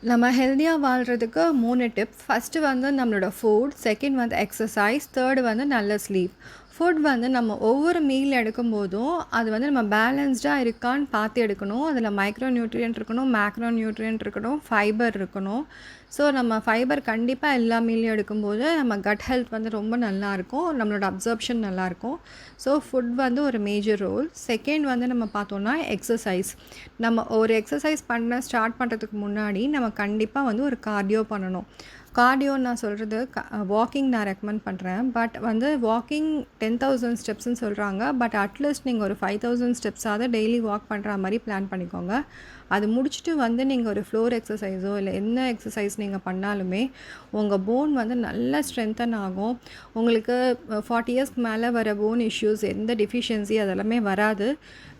நம்ம ஹெல்த்தியாக வாழ்கிறதுக்கு 3 டிப். ஃபஸ்ட்டு வந்து நம்மளோட ஃபுட், செகண்ட் வந்து எக்ஸசைஸ், தேர்டு வந்து நல்ல ஸ்லீப். ஃபுட் வந்து நம்ம ஒவ்வொரு மீல் எடுக்கும்போதும் அது வந்து நம்ம பேலன்ஸ்டாக இருக்கான்னு பார்த்து எடுக்கணும். அதில் மைக்ரோ நியூட்ரியன்ட் இருக்கணும், மேக்ரோ நியூட்ரியன்ட் இருக்கணும், ஃபைபர் இருக்கணும். ஸோ நம்ம ஃபைபர் கண்டிப்பாக எல்லா மீல்லையும் எடுக்கும்போது நம்ம கட் ஹெல்த் வந்து ரொம்ப நல்லாயிருக்கும், நம்மளோட அப்சர்ப்ஷன் நல்லாயிருக்கும். ஸோ ஃபுட் வந்து ஒரு மேஜர் ரோல். செகண்ட் வந்து நம்ம பார்த்தோன்னா எக்ஸசைஸ். நம்ம ஒரு எக்ஸசைஸ் ஸ்டார்ட் பண்ணுறதுக்கு முன்னாடி நம்ம கண்டிப்பாக வந்து ஒரு கார்டியோ பண்ணணும். கார்டியோன்னு நான் சொல்கிறது வாக்கிங் நான் ரெக்கமெண்ட் பண்ணுறேன். பட் வந்து வாக்கிங் 10,000 ஸ்டெப்ஸ்ன்னு சொல்கிறாங்க. பட் அட்லீஸ்ட் நீங்கள் ஒரு 5,000 ஸ்டெப்ஸாவது டெய்லி வாக் பண்ணுற மாதிரி பிளான் பண்ணிக்கோங்க. அது முடிச்சுட்டு வந்து நீங்கள் ஒரு ஃப்ளோர் எக்ஸசைஸோ இல்லை என்ன எக்ஸசைஸ் நீங்கள் பண்ணாலுமே உங்கள் போன் வந்து நல்லா ஸ்ட்ரென்தன் ஆகும். உங்களுக்கு 40 இயர்ஸ்க்கு மேலே வர போன் இஷ்யூஸ், எந்த டிஃபிஷியன்சி அதெல்லாமே வராது.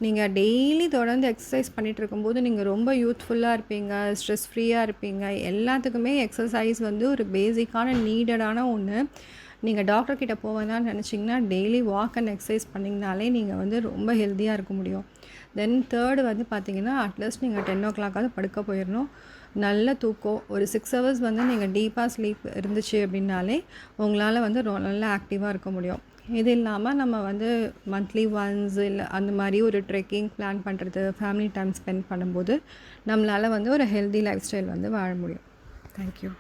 நீங்கள் டெய்லி தொடர்ந்து எக்ஸசைஸ் பண்ணிகிட்டு இருக்கும்போது நீங்கள் ரொம்ப யூத்ஃபுல்லாக இருப்பீங்க, ஸ்ட்ரெஸ் ஃப்ரீயாக இருப்பீங்க. எல்லாத்துக்குமே எக்ஸசைஸ் வந்து ஒரு பேசிக்கான நீடடான ஒன்று. நீங்கள் டாக்டர்கிட்ட போவேன்னு நினச்சிங்கன்னா டெய்லி வாக் அண்ட் எக்ஸசைஸ் பண்ணிங்கனாலே நீங்கள் வந்து ரொம்ப ஹெல்த்தியாக இருக்க முடியும். தென் தேர்டு வந்து பார்த்திங்கன்னா அட்லீஸ்ட் நீங்கள் 10 o'clock படுக்க போயிடணும். நல்ல தூக்கம், ஒரு 6 hours வந்து நீங்கள் டீப்பாக ஸ்லீப் இருந்துச்சு அப்படின்னாலே உங்களால் வந்து நல்லா ஆக்டிவாக இருக்க முடியும். இது இல்லாமல் நம்ம வந்து மந்த்லி ஒன்ஸ் இல்லை அந்த மாதிரி ஒரு ட்ரெக்கிங் பிளான் பண்ணுறது, ஃபேமிலி டைம் ஸ்பெண்ட் பண்ணும்போது நம்மளால் வந்து ஒரு ஹெல்தி லைஃப் ஸ்டைல் வந்து வாழ முடியும். தேங்க்யூ.